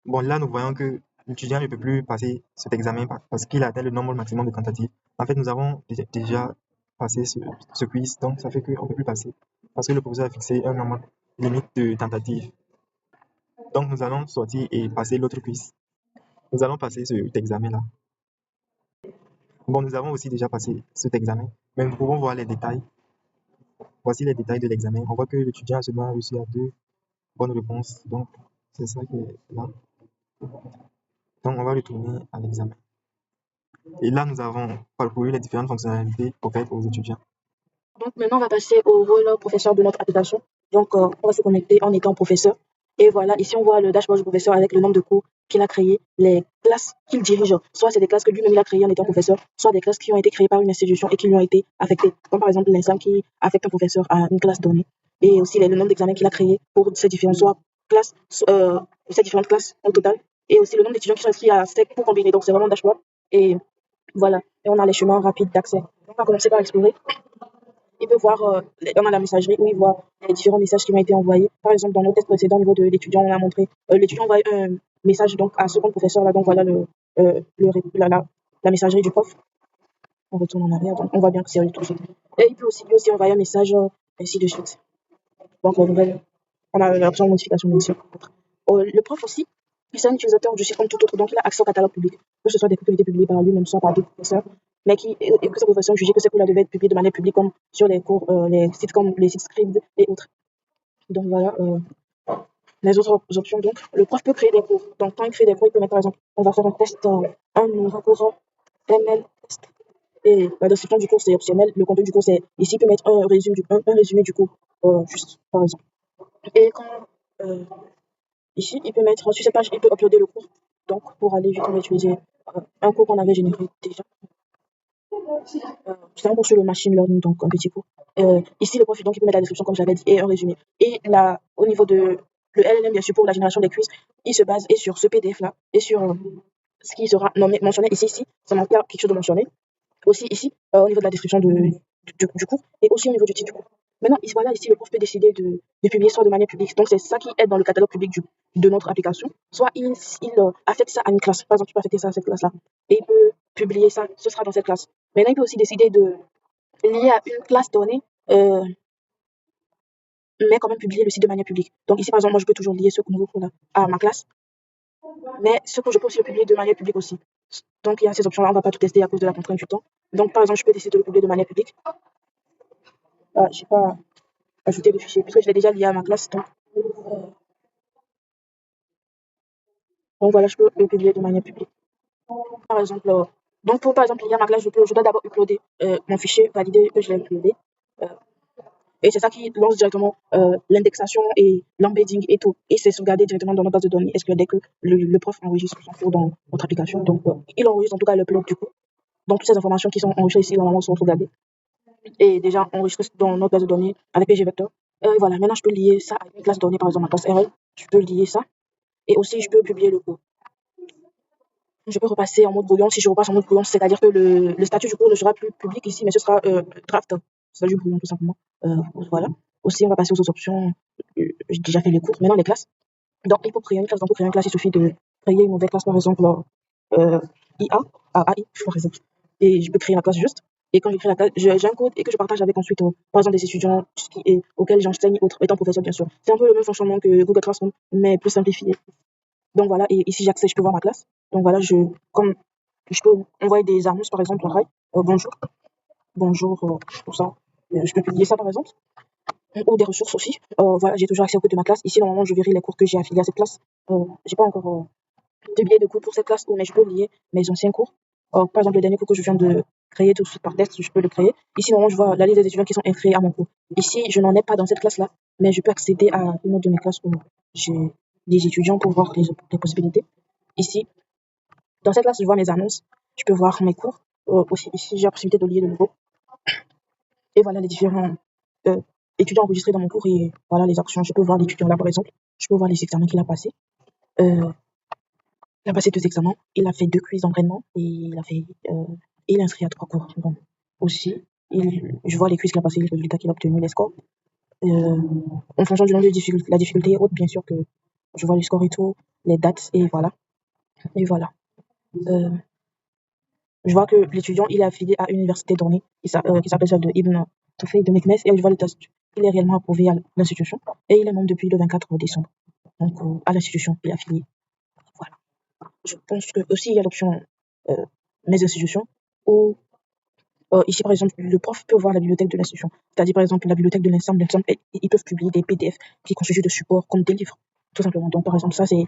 Bon, là, nous voyons que l'étudiant ne peut plus passer cet examen parce qu'il a atteint le nombre maximum de tentatives. En fait, nous avons déjà passé ce quiz, donc ça fait qu'on ne peut plus passer parce que le professeur a fixé un nombre limite de tentatives. Donc, nous allons sortir et passer l'autre quiz. Nous allons passer cet examen-là. Bon, nous avons aussi déjà passé cet examen, mais nous pouvons voir les détails. Voici les détails de l'examen. On voit que l'étudiant a seulement réussi à 2 bonnes réponses, donc c'est ça qui est là. Donc, on va retourner à l'examen. Et là, nous avons parcouru les différentes fonctionnalités offertes aux étudiants. Donc maintenant, on va passer au rôle professeur de notre application. Donc, on va se connecter en étant professeur. Et voilà, ici, on voit le dashboard du professeur avec le nombre de cours qu'il a créé, les classes qu'il dirige. Soit c'est des classes que lui-même il a créées en étant professeur, soit des classes qui ont été créées par une institution et qui lui ont été affectées. Comme par exemple l'instant qui affecte un professeur à une classe donnée. Et aussi le nombre d'examens qu'il a créés pour ces différentes classes, ces différentes classes au total. Et aussi le nombre d'étudiants qui sont inscrits à STEC pour combiner. Donc, c'est vraiment un dashboard. Et voilà, et on a les chemins rapides d'accès. On va commencer par explorer. Il peut voir, on a la messagerie où il voit les différents messages qui ont été envoyés. Par exemple, dans nos tests précédents, au niveau de l'étudiant, on a montré, l'étudiant envoie un message donc à ce compte professeur là. Donc voilà la messagerie du prof. On retourne en arrière, donc on voit bien que c'est tout de suite. Et il peut aussi, lui aussi envoyer un message, ainsi de suite. Donc on a l'option de modification bien sûr. Le prof aussi, c'est un utilisateur du site comme tout autre, donc il a accès au catalogue public, que ce soit des cours qui ont été publiés par lui-même, soit par d'autres professeurs, mais et que ces professeurs ont jugé que ces cours-là devaient être publiés de manière publique, comme sur les cours, les sites comme les sites Scribd et autres. Donc voilà, les autres options. Donc, le prof peut créer des cours. Donc, quand il crée des cours, il peut mettre par exemple, on va faire un test, un recours ML test. Et la description du cours, c'est optionnel. Le contenu du cours, c'est ici, il peut mettre un résumé du cours, juste par exemple. Et quand euh, ici, il peut mettre sur cette page, il peut uploader le cours. Donc, pour aller vite, on va utiliser un cours qu'on avait généré déjà. C'est un cours sur le machine learning, donc un petit cours. Ici, le prof, donc, il peut mettre la description, comme j'avais dit, et un résumé. Et là, au niveau de le LLM, bien sûr, pour la génération des quiz, il se base et sur ce PDF-là, et sur ce qui sera mentionné ici, ça manque quelque chose de mentionné. Aussi ici, au niveau de la description du cours, et aussi au niveau du titre du cours. Maintenant, voilà, ici, le prof peut décider de publier soit de manière publique, donc c'est ça qui est dans le catalogue public de notre application, soit il affecte ça à une classe. Par exemple, tu peux affecter ça à cette classe-là, et il peut publier ça, ce sera dans cette classe. Maintenant, il peut aussi décider de lier à une classe donnée, mais quand même publier le site de manière publique. Donc ici, par exemple, moi, je peux toujours lier ce nouveau cours-là à ma classe, mais ce que je peux aussi le publier de manière publique aussi. Donc, il y a ces options-là, on ne va pas tout tester à cause de la contrainte du temps. Donc, par exemple, je peux décider de le publier de manière publique. Je n'ai pas ajouté de fichier, puisque je l'ai déjà lié à ma classe. Donc voilà, je peux le publier de manière publique. Par exemple, par exemple, lier à ma classe, je dois d'abord uploader mon fichier, valider que je l'ai uploadé. Et c'est ça qui lance directement l'indexation et l'embedding et tout. Et c'est sauvegardé directement dans notre base de données. Est-ce que dès que le prof enregistre son cours dans notre application, donc il enregistre en tout cas le plug du coup. Donc toutes ces informations qui sont enregistrées ici normalement sont sauvegardées et déjà enregistrées dans notre base de données avec PG Vector. Voilà, maintenant je peux lier ça à une classe de données, par exemple ma classe RL. Je peux lier ça et aussi je peux publier le cours. Je peux repasser en mode brouillon. Si je repasse en mode brouillon, c'est-à-dire que le statut du cours ne sera plus public ici, mais ce sera draft, statut brouillon tout simplement. Voilà. Aussi, on va passer aux autres options. J'ai déjà fait les cours. Maintenant, les classes. Donc, il faut créer une classe. Donc, pour créer une classe, il suffit de créer une nouvelle classe, par exemple, euh, IA, AI, par exemple. Et je peux créer la classe juste. Et quand je crée la classe, j'ai un code et que je partage avec ensuite, par exemple, des étudiants auxquels j'enseigne, autres, étant professeur, bien sûr. C'est un peu le même fonctionnement que Google Classroom, mais plus simplifié. Donc voilà, et ici j'accède, je peux voir ma classe. Donc voilà, comme je peux envoyer des annonces par exemple, pareil, bonjour, bonjour, tout ça. Je peux publier ça par exemple, ou des ressources aussi. Voilà, j'ai toujours accès au code de ma classe. Ici, normalement, je verrai les cours que j'ai affiliés à cette classe. J'ai pas encore publié de cours pour cette classe, mais je peux lier mes anciens cours. Par exemple, le dernier cours que je viens de créer tout de suite par test, je peux le créer. Ici, normalement, je vois la liste des étudiants qui sont inscrits à mon cours. Ici, je n'en ai pas dans cette classe-là, mais je peux accéder à une autre de mes classes où j'ai des étudiants pour voir les possibilités. Ici, dans cette classe, je vois mes annonces, je peux voir mes cours. Aussi, ici, j'ai la possibilité de lier de nouveau. Et voilà les différents euh, étudiants enregistrés dans mon cours et voilà les actions. Je peux voir l'étudiant là, par exemple. Je peux voir les examens qu'il a passés. Euh, il a passé 2 examens. Il a fait 2 quiz d'entraînement et il est inscrit à 3 cours. Donc, aussi, je vois les quiz qu'il a passés, les résultats qu'il a obtenus, les scores. Euh, En fonction du nombre de difficultés, la difficulté et autres, bien sûr que je vois les scores et tout, les dates et voilà. Et voilà. Euh, Je vois que l'étudiant, il est affilié à une université donnée qui s'appelle celle de Ibn Tufayl de Meknès et je vois le test. Il est réellement approuvé à l'institution et il est membre depuis le 24 décembre. Donc, à l'institution, il est affilié. Voilà. Je pense que aussi il y a l'option euh, mes institutions où ici, par exemple, le prof peut voir la bibliothèque de l'institution. C'est-à-dire, par exemple, la bibliothèque de l'ensemble, ils peuvent publier des PDF qui constituent de support comme des livres, tout simplement. Donc, par exemple, ça, c'est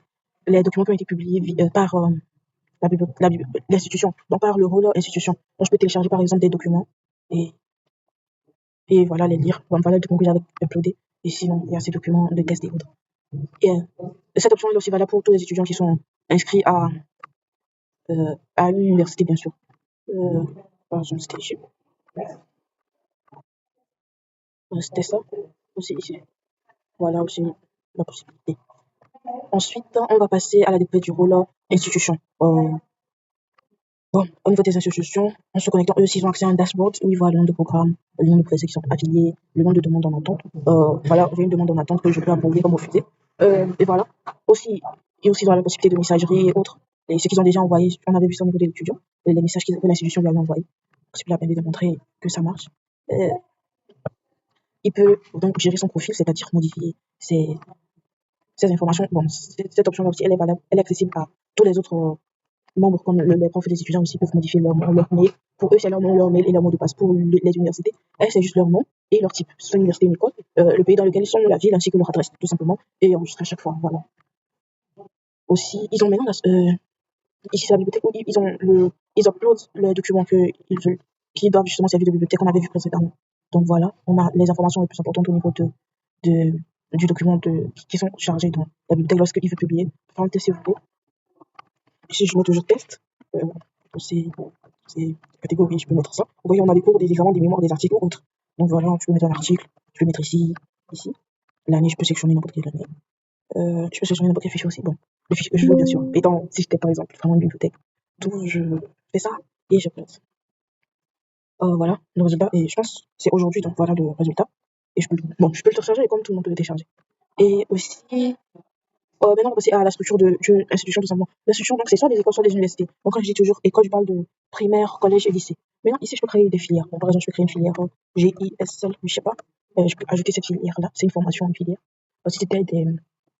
les documents qui ont été publiés par l'institution, donc par le rôle institution. Donc, je peux télécharger par exemple des documents et, et voilà les lire. Bon, voilà les documents que j'avais uploadés. Et sinon, il y a ces documents de test et autres. Et cette option est aussi valable pour tous les étudiants qui sont inscrits à une université, bien sûr. Euh, Par exemple, c'était ici. C'était ça aussi ici. Voilà aussi la possibilité. Ensuite, on va passer à la découverte du rôle institution. Bon, au niveau des institutions, en se connectant, eux aussi, ils ont accès à un dashboard où ils voient le nombre de programmes, le nombre de professeurs qui sont affiliés, le nombre de demandes en attente. Voilà, j'ai une demande en attente que je peux approuver comme refuser. Et voilà. Aussi, et aussi, ils ont la possibilité de messagerie et autres. Et ce qu'ils ont déjà envoyé, on avait vu ça au niveau des étudiants, les messages que l'institution lui avait envoyés. C'est plus la peine de démontrer que ça marche. Euh, il peut donc gérer son profil, c'est-à-dire modifier ces informations. Bon, cette option-là aussi, elle est valable, elle est accessible à tous les autres membres comme les profs et les étudiants aussi peuvent modifier leur nom, leur mail. Pour eux, c'est leur nom, leur mail et leur mot de passe. Pour les universités, elles, c'est juste leur nom et leur type. Soit l'université, une école, le pays dans lequel ils sont, la ville ainsi que leur adresse, tout simplement, et enregistrer à chaque fois. Voilà. Aussi, ils ont maintenant, ici, c'est la bibliothèque où ils uploadent les documents qu'ils veulent, qui doivent justement servir de bibliothèque qu'on avait vu précédemment. Donc voilà, on a les informations les plus importantes au niveau de, du document qui sont chargés dans la bibliothèque lorsqu'il veut publier. Parenthèse, s'il vous plaît. Si je mets toujours test, c'est c'est catégorie, je peux mettre ça. Vous voyez, on a les cours, des exemples, des mémoires, des articles ou autres. Donc voilà, je peux mettre un article, je peux mettre ici. L'année, je peux sélectionner n'importe quelle année. Je peux sélectionner n'importe quel fichier aussi. Bon, le fichier que je veux, bien sûr. Étant, si j'étais par exemple vraiment une bibliothèque, donc je fais ça et je place. Voilà, le résultat, et je pense que c'est aujourd'hui, donc voilà le résultat. Et je peux le télécharger comme tout le monde peut le télécharger. Et aussi, maintenant, on va passer à la structure de l'institution, tout simplement. L'institution, donc, c'est soit des écoles, soit des universités. Donc, quand je dis toujours école, je parle de primaire, collège et lycée. Maintenant, ici, je peux créer des filières. Bon, par exemple, je peux créer une filière GISL, je sais pas. Je peux ajouter cette filière-là. C'est une formation en filière. Si c'était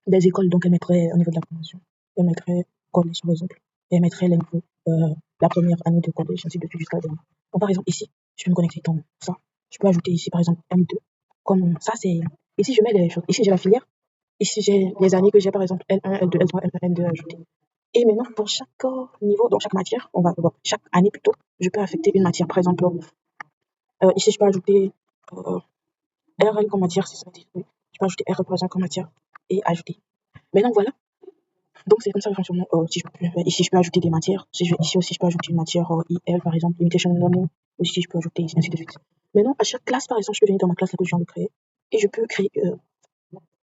des écoles, donc, elle mettrait au niveau de la formation. Elle mettrait collège, par exemple. Et elle mettrait la première année de collège, ainsi de suite jusqu'à la dernière. Donc, par exemple, ici, je peux me connecter dans ça. Je peux ajouter ici, par exemple, M2. Comme ça, c'est. Ici, je mets les choses. Ici, j'ai la filière. Ici, j'ai les années que j'ai, par exemple, L1, L2, L3, L1, L2 ajoutés. Et maintenant, pour chaque niveau, dans chaque matière, chaque année plutôt, je peux affecter une matière. Par exemple, ici, je peux ajouter, euh, RL comme matière, c'est ça. Oui. Je peux ajouter RL par exemple comme matière et ajouter. Mais donc voilà. Donc c'est comme ça le fonctionnement. Si je peux, ici je peux ajouter des matières. Si je, ici aussi je peux ajouter une matière IL par exemple, limitation learning. Aussi je peux ajouter ainsi de suite. Maintenant à chaque classe par exemple, je peux venir dans ma classe là que je viens de créer et je peux créer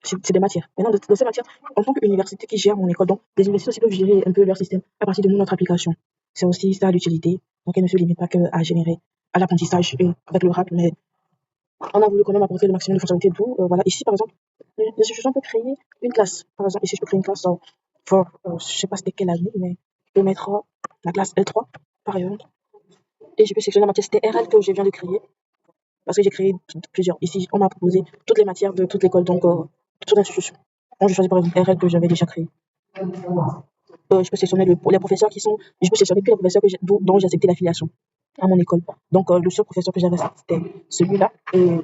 c'est des matières. Maintenant, dans ces matières, en tant qu'université qui gère mon école, donc les universités aussi peuvent gérer un peu leur système à partir de notre application. C'est aussi ça l'utilité. Donc, elle ne se limite pas qu'à générer à l'apprentissage avec l'Oracle, mais on a voulu quand même apporter le maximum de fonctionnalités. D'où, voilà, ici, par exemple, l'institution peut créer une classe. Par exemple, ici, je peux créer une classe pour, je sais pas c'était quelle année, mais je peux mettre la classe L3, par exemple, et je peux sélectionner la matière. C'était RL que je viens de créer, parce que j'ai créé plusieurs. Ici, on m'a proposé toutes les matières de toute l'école, donc toute l'institution. Donc, je choisis par exemple RL que j'avais déjà créé. Je peux sélectionner les professeurs qui sont. Je peux sélectionner que les professeurs dont j'ai accepté l'affiliation à mon école. Donc, le seul professeur que j'avais, c'était celui-là. Et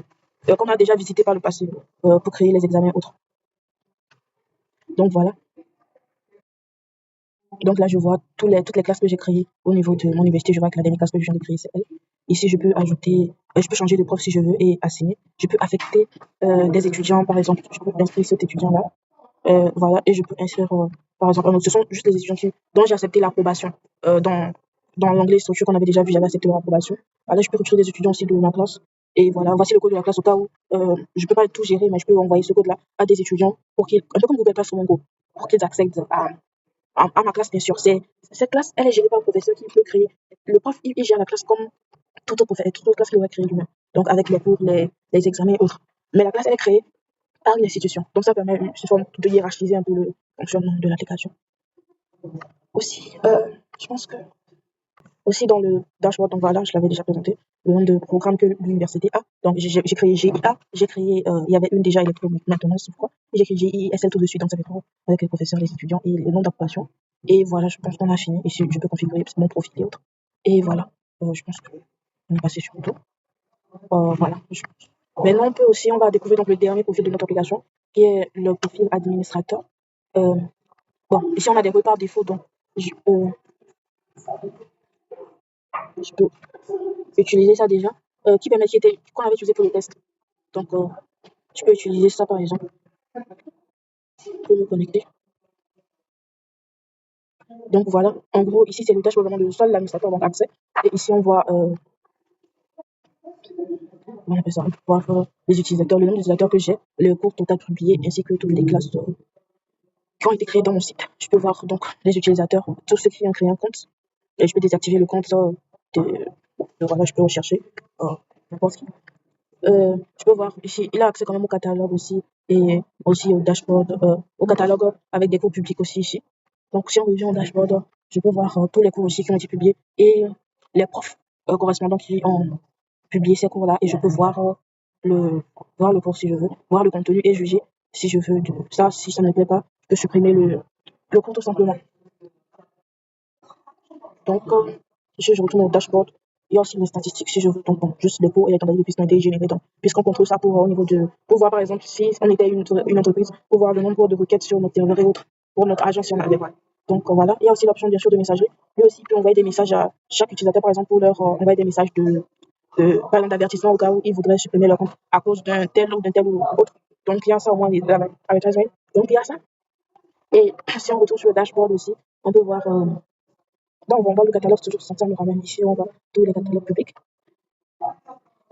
qu'on a déjà visité par le passé pour créer les examens autres. Donc, voilà. Donc, là, je vois toutes les classes que j'ai créées au niveau de mon université. Je vois que la dernière classe que je viens de créer, c'est elle. Ici, je peux ajouter, je peux changer de prof si je veux et assigner. Je peux affecter des étudiants, par exemple. Je peux inscrire cet étudiant-là. Voilà, et je peux inscrire, par exemple, ce sont juste les étudiants dont j'ai accepté l'approbation. Dans l'anglais structure qu'on avait déjà vu, j'avais accepté leur approbation. Voilà, je peux recruter des étudiants aussi de ma classe. Et voilà, voici le code de la classe au cas où je ne peux pas tout gérer, mais je peux envoyer ce code-là à des étudiants pour qu'ils, un peu comme Google Classroom en gros, pour qu'ils accèdent à ma classe, bien sûr. Cette classe, elle est gérée par un professeur qui peut créer. Le prof, il gère la classe comme toute autre classe qu'il aurait créée lui-même. Donc, avec les cours, les examens et autres. Mais la classe, elle est créée par une institution. Donc, ça permet une forme de hiérarchiser un peu le fonctionnement de l'application. Aussi, je pense que aussi dans le dashboard, donc voilà, je l'avais déjà présenté, le nombre de programmes que l'université a. Donc, j'ai créé GIA, j'ai créé, il y avait une déjà électro-maintenance, c'est pourquoi. J'ai créé GISL tout de suite, donc ça fait trop avec les professeurs, les étudiants et le nombre d'approbations. Et voilà, je pense qu'on a fini. Et je peux configurer mon profil et autres. Et voilà, je pense qu'on est passé sur tout. Voilà. Maintenant, on va découvrir donc le dernier profil de notre application, qui est le profil administrateur. Euh, bon, ici on a des repas défauts, donc je, euh, je peux utiliser ça déjà, qu'on avait utilisé pour les tests. Donc, je peux utiliser ça par exemple pour me connecter. Donc voilà, en gros, ici c'est le dashboard vraiment de seul l'administrateur donc accès. Et ici on voit, on appelle ça, on peut voir les utilisateurs, le nombre d'utilisateurs que j'ai, le cours total publié, ainsi que toutes les classes qui ont été créées dans mon site. Je peux voir donc les utilisateurs, tous ceux qui ont créé un compte. Et je peux désactiver le compte voilà, je peux rechercher n'importe qui. Je peux voir ici, il a accès quand même au catalogue aussi et aussi au dashboard, au catalogue avec des cours publics aussi ici. Donc si on revient au dashboard, je peux voir tous les cours aussi qui ont été publiés et les profs correspondants qui ont publié ces cours-là et je peux le, voir le cours si je veux, voir le contenu et juger si je veux ça, si ça ne me plaît pas, je peux supprimer le cours tout simplement. Donc, si je retourne au dashboard, il y a aussi les statistiques si je veux. Donc, bon, juste les cours et les tentatives de pistes ont été générées. Donc, puisqu'on contrôle ça pour, au niveau pour voir par exemple si on était une entreprise, pour voir le nombre de requêtes sur notre serveur et autres, pour notre agence si on avait. Voilà. Donc, voilà. Il y a aussi l'option bien sûr de messagerie. Lui aussi peut envoyer des messages à chaque utilisateur, par exemple, pour leur envoyer des messages par exemple, d'avertissement au cas où ils voudraient supprimer leur compte à cause d'un tel ou autre. Donc, il y a ça au moins avec Jasmine. Donc, il y a ça. Et si on retourne sur le dashboard aussi, on peut voir donc, on voit le catalogue toujours sans me ramène ici, on voit tous les catalogues publics.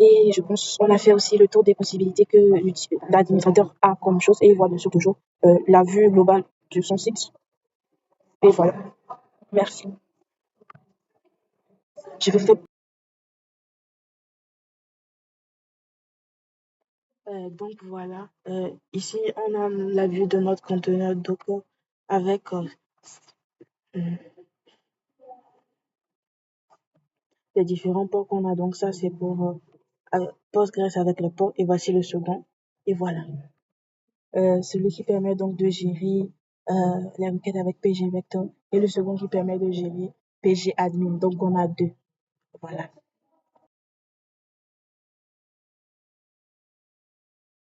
Et je pense qu'on a fait aussi le tour des possibilités que l'administrateur a comme chose et il voit bien sûr toujours la vue globale de son site. Et voilà. Merci. Je vais faire. Donc voilà. Ici, on a la vue de notre conteneur Docker avec les différents ports qu'on a. Donc ça, c'est pour Postgres avec le port. Et voici le second. Et voilà. Celui qui permet donc de gérer les requêtes avec PG Vector et le second qui permet de gérer PG Admin. Donc on a deux. Voilà.